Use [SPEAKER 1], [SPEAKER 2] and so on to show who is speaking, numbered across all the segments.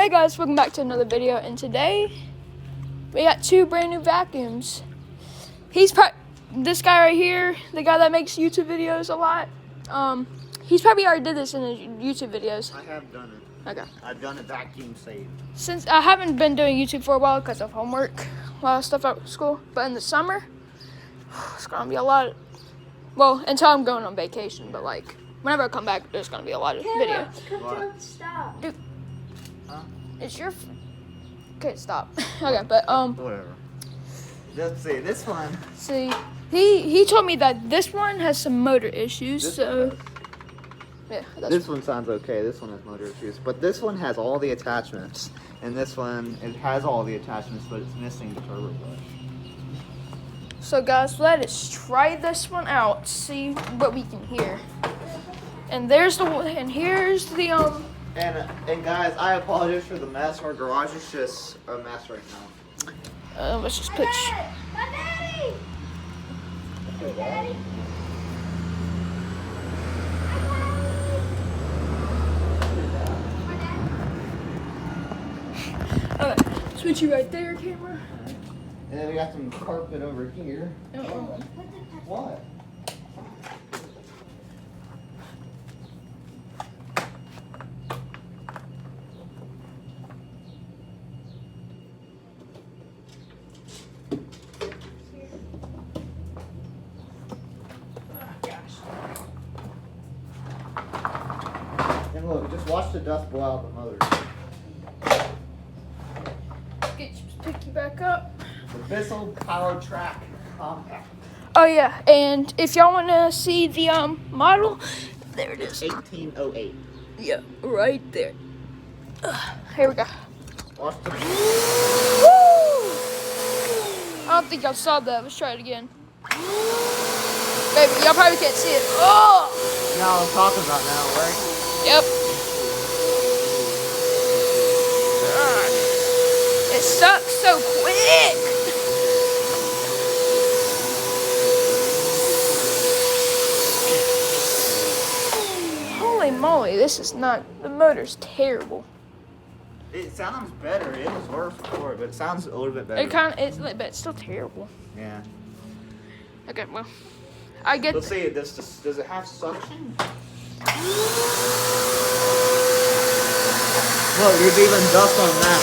[SPEAKER 1] Hey guys, welcome back to another video, and today we got two brand new vacuums. This guy right here, the guy that makes YouTube videos a lot, he's probably already did this in his YouTube videos.
[SPEAKER 2] I have done it.
[SPEAKER 1] Okay.
[SPEAKER 2] I've done a vacuum save.
[SPEAKER 1] Since I haven't been doing YouTube for a while because of homework, a lot of stuff at school, but in the summer, it's gonna be a lot. Well, until I'm going on vacation, but like whenever I come back, there's gonna be a lot of videos.
[SPEAKER 3] Stop.
[SPEAKER 1] Dude,
[SPEAKER 2] Huh?
[SPEAKER 1] it's your. Okay, stop. Okay, but
[SPEAKER 2] Whatever. Let's see, this one.
[SPEAKER 1] See, he told me that this one has some motor issues,
[SPEAKER 2] This
[SPEAKER 1] so yeah.
[SPEAKER 2] This one sounds okay. This one has motor issues, but this one has all the attachments, and this one it has all the attachments, but it's missing the turbo push.
[SPEAKER 1] So guys, let us try this one out. See what we can hear. And there's the one, and here's the
[SPEAKER 2] And guys, I apologize for the mess. Our garage is just a mess right now.
[SPEAKER 1] Let's just put.
[SPEAKER 3] Daddy! Daddy!
[SPEAKER 1] Okay, switch you right there, camera.
[SPEAKER 2] And then we got some carpet over here. What? And look, just watch the dust blow out the motor.
[SPEAKER 1] Pick you back up.
[SPEAKER 2] The Bissel powertrak compact.
[SPEAKER 1] Oh yeah, and if y'all want to see the model, there it is.
[SPEAKER 2] 1808.
[SPEAKER 1] Yeah, right there. Here we go.
[SPEAKER 2] Watch the.
[SPEAKER 1] Woo! I don't think y'all saw that. Let's try it again. Baby, y'all probably can't see it. Oh!
[SPEAKER 2] You know what I'm talking about now, right?
[SPEAKER 1] Yep. It sucks so quick. Holy moly, this is not, the motor's terrible.
[SPEAKER 2] It sounds better. It was worse before, but it sounds a little bit better.
[SPEAKER 1] But it's still terrible.
[SPEAKER 2] Yeah.
[SPEAKER 1] Okay, well, I get.
[SPEAKER 2] Let's see. Does it have suction? Look, there's even dust on that.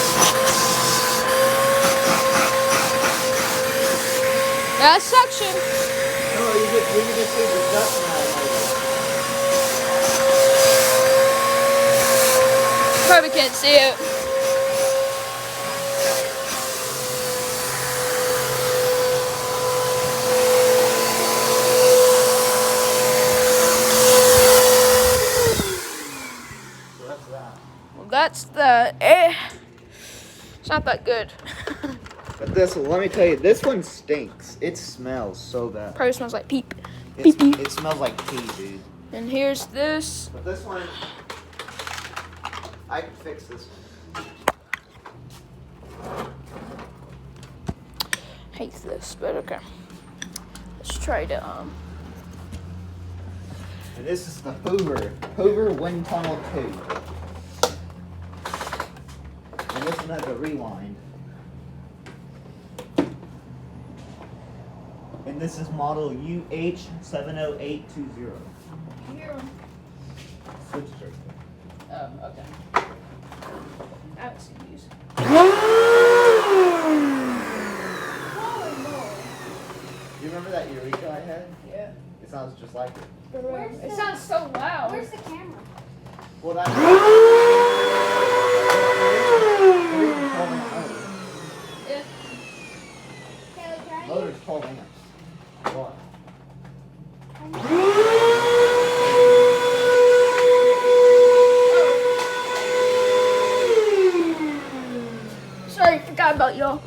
[SPEAKER 1] That's suction.
[SPEAKER 2] No, you can just see the dust now.
[SPEAKER 1] Probably can't see it.
[SPEAKER 2] So that's that.
[SPEAKER 1] Well, that's the. It's not that good.
[SPEAKER 2] But this one, let me tell you, this one stinks. It smells so bad.
[SPEAKER 1] Probably smells like peep. Peep peep.
[SPEAKER 2] It smells like pee, dude.
[SPEAKER 1] And here's this.
[SPEAKER 2] But this one, I can fix this one.
[SPEAKER 1] Hate this, but okay. Let's try to
[SPEAKER 2] And this is the Hoover Windtunnel 2. And this one has a rewind. And this is model UH70820. Switch right there.
[SPEAKER 1] Oh, okay. I haven't seen these.
[SPEAKER 2] You remember that Eureka I had?
[SPEAKER 1] Yeah.
[SPEAKER 2] It sounds just like it.
[SPEAKER 1] It sounds so loud.
[SPEAKER 3] Where's the camera?
[SPEAKER 2] Well, that's...
[SPEAKER 1] Yeah.
[SPEAKER 3] Taylor, can I
[SPEAKER 2] Motor's 12 amps. What?
[SPEAKER 1] Sorry, forgot about y'all.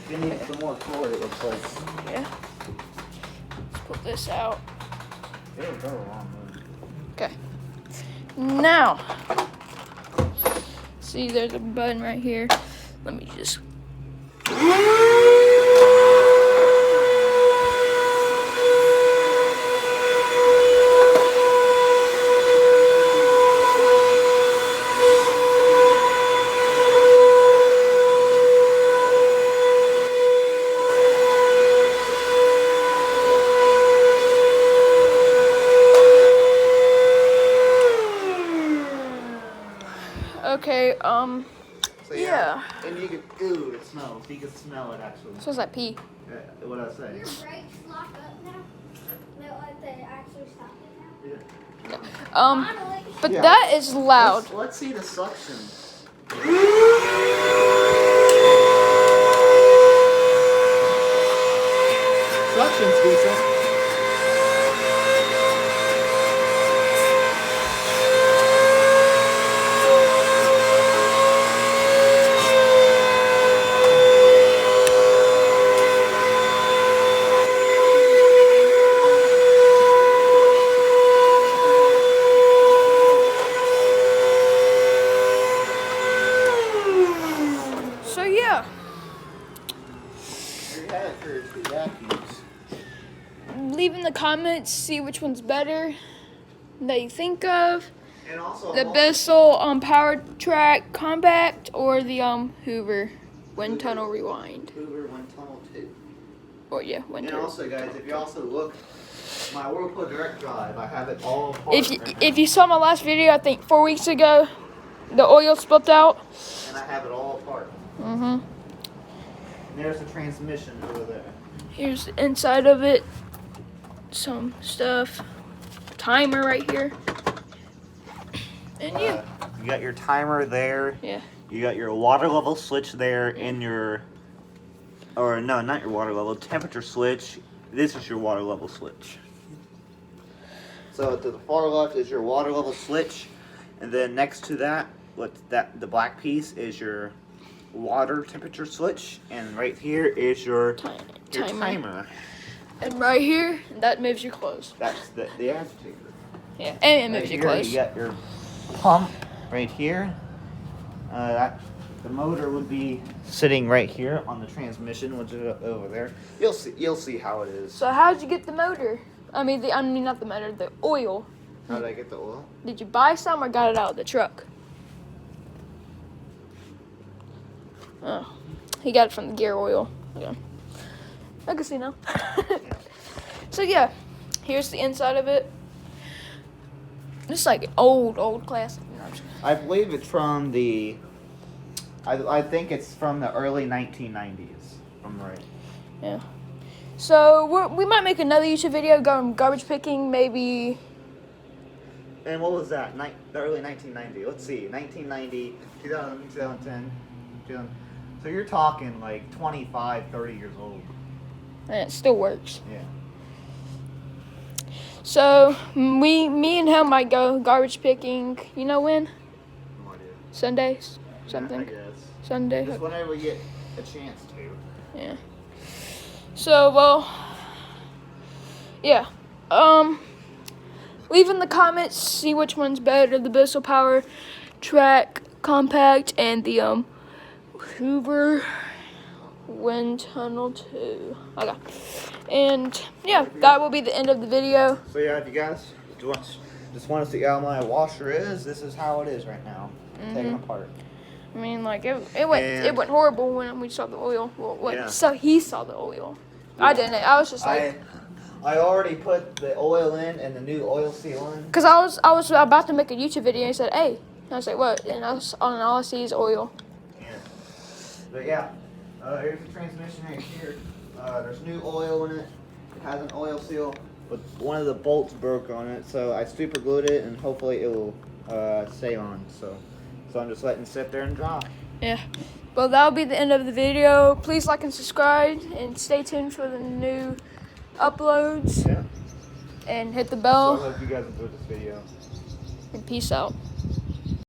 [SPEAKER 2] You need some more cord, it looks like.
[SPEAKER 1] Yeah. Let's put this out.
[SPEAKER 2] It'll go wrong.
[SPEAKER 1] Okay. Now, see, there's a button right here. Let me just. Okay,
[SPEAKER 2] So
[SPEAKER 1] yeah.
[SPEAKER 2] And you can, ooh, it smells. You can smell it actually.
[SPEAKER 1] Smells like pee.
[SPEAKER 2] What I say?
[SPEAKER 3] Your brakes lock up now? They actually stop it now?
[SPEAKER 2] Yeah.
[SPEAKER 3] Finally.
[SPEAKER 1] But
[SPEAKER 2] Yeah.
[SPEAKER 1] that is loud.
[SPEAKER 2] Let's see the suction. Suction's decent.
[SPEAKER 1] So yeah,
[SPEAKER 2] There you have it for your two vacuums.
[SPEAKER 1] leave in the comments, see which one's better that you think of.
[SPEAKER 2] And also
[SPEAKER 1] The Bissel powertrak compact or the Hoover wind tunnel rewind.
[SPEAKER 2] Hoover Windtunnel 2.
[SPEAKER 1] Or yeah, wind
[SPEAKER 2] And
[SPEAKER 1] tunnel.
[SPEAKER 2] also, guys, if you also look, my Whirlpool direct drive, I have it all apart.
[SPEAKER 1] If you saw my last video, I think 4 weeks ago, the oil spilled out.
[SPEAKER 2] And I have it all apart.
[SPEAKER 1] Mhm.
[SPEAKER 2] And there's the transmission over there.
[SPEAKER 1] Here's the inside of it. Some stuff. Timer right here. And yeah.
[SPEAKER 2] You got your timer there.
[SPEAKER 1] Yeah.
[SPEAKER 2] You got your water level switch there in your, or no, not your water level, temperature switch. This is your water level switch. So to the far left is your water level switch, and then next to that, the black piece is your water temperature switch, and right here is your timer.
[SPEAKER 1] And right here, that moves your clothes.
[SPEAKER 2] That's the agitator.
[SPEAKER 1] Yeah, and it moves
[SPEAKER 2] Right
[SPEAKER 1] your
[SPEAKER 2] here,
[SPEAKER 1] clothes.
[SPEAKER 2] you got your pump right here. The motor would be sitting right here on the transmission, which is over there. You'll see how it is.
[SPEAKER 1] So how'd you get the motor? I mean not the motor, the oil.
[SPEAKER 2] How did I get the oil?
[SPEAKER 1] Did you buy some or got it out of the truck? Oh, he got it from the gear oil. Okay. I can see now. So yeah, here's the inside of it. It's like old classic. No, I'm just kidding.
[SPEAKER 2] I believe it's from the. I think it's from the early 1990s. If I'm right.
[SPEAKER 1] Yeah. So we might make another YouTube video going garbage picking, maybe.
[SPEAKER 2] And what was that? The early 1990. Let's see. 1990, 2000, 2010, 2000. So you're talking like 25, 30 years old.
[SPEAKER 1] And it still works.
[SPEAKER 2] Yeah.
[SPEAKER 1] So me and him might go garbage picking. You know when?
[SPEAKER 2] No idea.
[SPEAKER 1] Sundays, something.
[SPEAKER 2] I guess.
[SPEAKER 1] Sunday.
[SPEAKER 2] Just whenever we get a chance to.
[SPEAKER 1] Yeah. So well. Yeah. Leave in the comments. See which one's better: the Bissel Power Track Compact and the Hoover Wind Tunnel 2. Okay. And yeah, that will be the end of the video.
[SPEAKER 2] So yeah, if you guys just want to see how my washer is, this is how it is right now. Taken apart.
[SPEAKER 1] I mean, like it went horrible when we saw the oil. Well,
[SPEAKER 2] Yeah.
[SPEAKER 1] so he saw the oil. I didn't. I was just like,
[SPEAKER 2] I already put the oil in and the new oil seal in.
[SPEAKER 1] cause I was about to make a YouTube video. And he said, "Hey," and I was like, "What?" And all I see is oil.
[SPEAKER 2] Yeah. But yeah, here's the transmission right here. There's new oil in it. It has an oil seal, but one of the bolts broke on it, so I super glued it, and hopefully it will stay on. So I'm just letting it sit there and dry.
[SPEAKER 1] Yeah. Well, that'll be the end of the video. Please like and subscribe, and stay tuned for the new uploads.
[SPEAKER 2] Yeah.
[SPEAKER 1] And hit the
[SPEAKER 2] So I
[SPEAKER 1] bell.
[SPEAKER 2] hope you guys enjoyed this video.
[SPEAKER 1] And peace out.